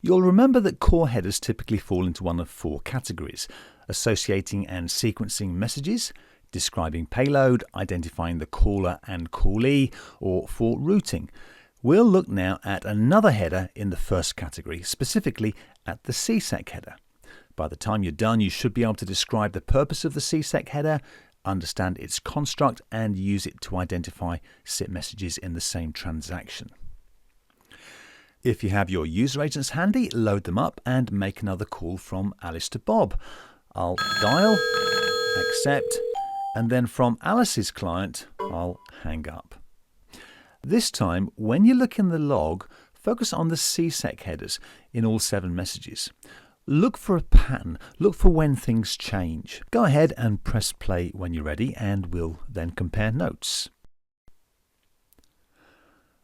You'll remember that core headers typically fall into one of four categories: associating and sequencing messages, describing payload, identifying the caller and callee, or for routing. We'll look now at another header in the first category, specifically at the CSeq header. By the time you're done, you should be able to describe the purpose of the CSeq header, understand its construct, and use it to identify SIP messages in the same transaction. If you have your user agents handy, load them up and make another call from Alice to Bob. I'll dial, accept, and then from Alice's client, I'll hang up. This time, when you look in the log, focus on the CSeq headers in all 7 messages. Look for a pattern. Look for when things change. Go ahead and press play when you're ready, and we'll then compare notes.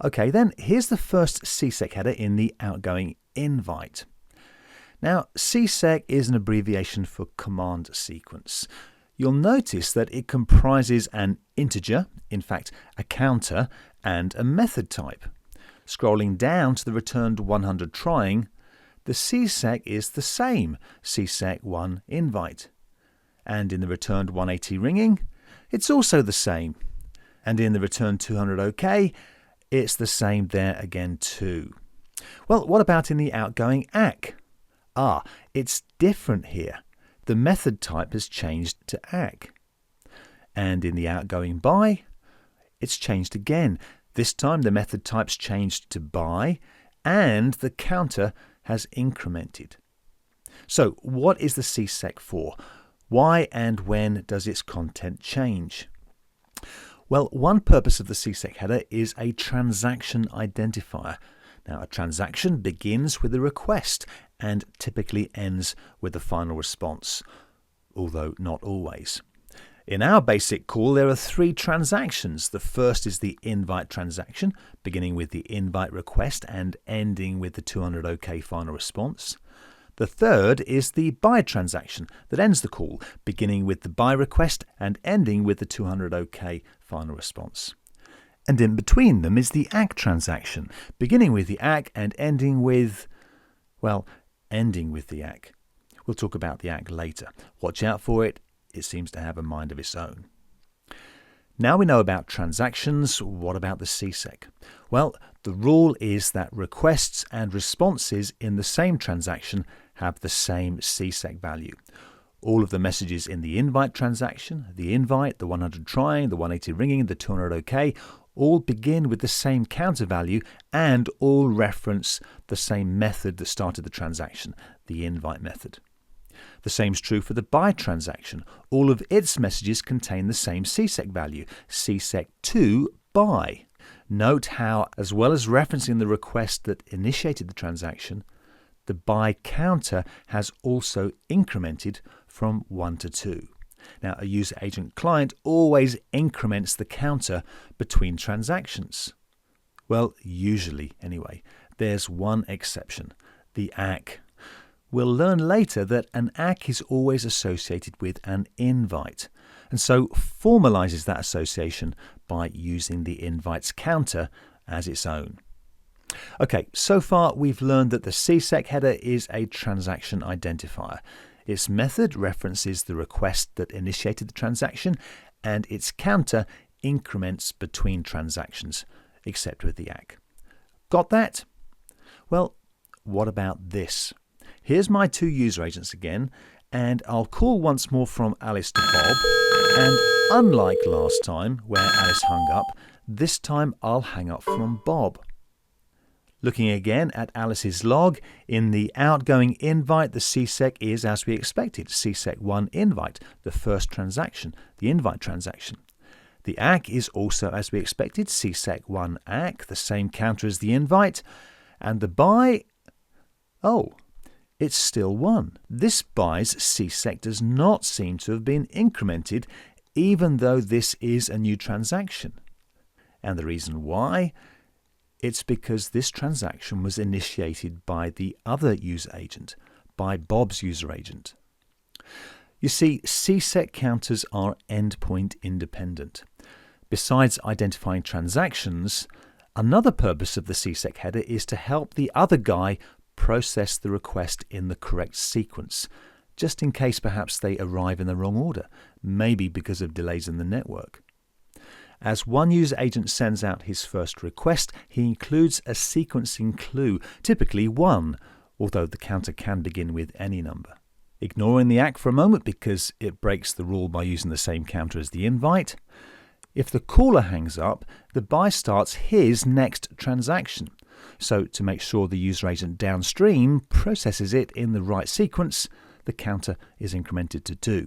Okay, then here's the first CSeq header in the outgoing invite. Now, CSeq is an abbreviation for command sequence. You'll notice that it comprises an integer, in fact a counter, and a method type. Scrolling down to the returned 100 trying, the CSeq is the same CSeq1 invite. And in the returned 180 ringing, it's also the same. And in the returned 200 OK, it's the same there again too. Well, what about in the outgoing ACK? It's different here. The method type has changed to ACK. And in the outgoing BY, it's changed again. This time the method type's changed to BY, and the counter has incremented. So what is the CSeq for? Why and when does its content change? Well, one purpose of the CSeq header is a transaction identifier. Now, a transaction begins with a request and typically ends with a final response, although not always. In our basic call, there are 3 transactions. The first is the invite transaction, beginning with the invite request and ending with the 200 OK final response. The third is the BY transaction that ends the call, beginning with the BY request and ending with the 200 OK final response. And in between them is the ACK transaction, beginning with the ACK and ending with the ACK. We'll talk about the ACK later. Watch out for it. It seems to have a mind of its own. Now we know about transactions. What about the CSeq? Well, the rule is that requests and responses in the same transaction have the same CSeq value. All of the messages in the invite transaction, the invite, the 100 trying, the 180 ringing, the 200 OK, all begin with the same counter value and all reference the same method that started the transaction, the invite method. The same is true for the BY transaction. All of its messages contain the same CSeq value, CSeq2 BY. Note how, as well as referencing the request that initiated the transaction, the BY counter has also incremented from 1 to 2. Now, a user agent client always increments the counter between transactions. Well, usually anyway. There's one exception, the ACK. We'll learn later that an ACK is always associated with an invite, and so formalizes that association by using the invite's counter as its own. Okay, so far we've learned that the CSeq header is a transaction identifier. Its method references the request that initiated the transaction, and its counter increments between transactions, except with the ACK. Got that? Well, what about this? Here's my 2 user agents again, and I'll call once more from Alice to Bob, and unlike last time where Alice hung up, this time I'll hang up from Bob. Looking again at Alice's log, in the outgoing invite, the CSeq is as we expected, CSeq1 invite, the first transaction, the invite transaction. The ACK is also as we expected, CSeq1 ACK, the same counter as the invite, and the BY, it's still 1. This BY's CSeq does not seem to have been incremented, even though this is a new transaction. And the reason why? It's because this transaction was initiated by the other user agent, by Bob's user agent. You see, CSeq counters are endpoint independent. Besides identifying transactions, another purpose of the CSeq header is to help the other guy process the request in the correct sequence, just in case perhaps they arrive in the wrong order, maybe because of delays in the network. As one user agent sends out his first request, he includes a sequencing clue, typically 1, although the counter can begin with any number. Ignoring the ACK for a moment because it breaks the rule by using the same counter as the invite. If the caller hangs up, the buyer starts his next transaction. So to make sure the user agent downstream processes it in the right sequence, the counter is incremented to 2.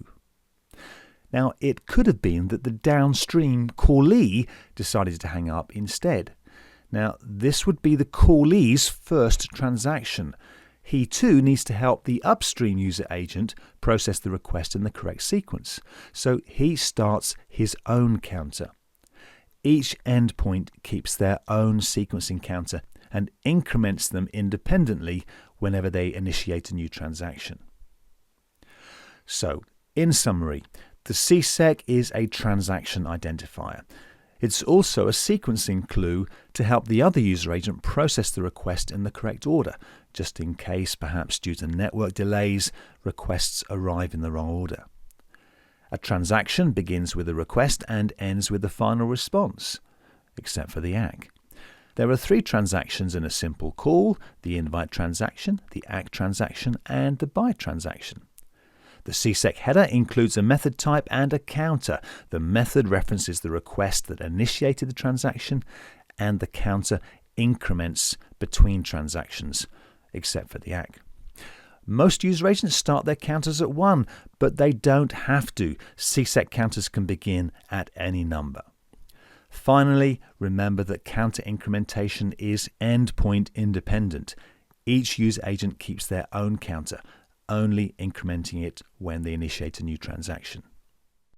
Now, it could have been that the downstream callee decided to hang up instead. Now, this would be the callee's first transaction. He too needs to help the upstream user agent process the request in the correct sequence. So he starts his own counter. Each endpoint keeps their own sequencing counter and increments them independently whenever they initiate a new transaction. So, in summary, the CSeq is a transaction identifier. It's also a sequencing clue to help the other user agent process the request in the correct order, just in case, perhaps due to network delays, requests arrive in the wrong order. A transaction begins with a request and ends with the final response, except for the ACK. There are 3 transactions in a simple call: the invite transaction, the ACK transaction, and the buy transaction. The CSeq header includes a method type and a counter. The method references the request that initiated the transaction, and the counter increments between transactions, except for the ACK. Most user agents start their counters at 1, but they don't have to. CSeq counters can begin at any number. Finally, remember that counter incrementation is endpoint independent. Each user agent keeps their own counter, only incrementing it when they initiate a new transaction.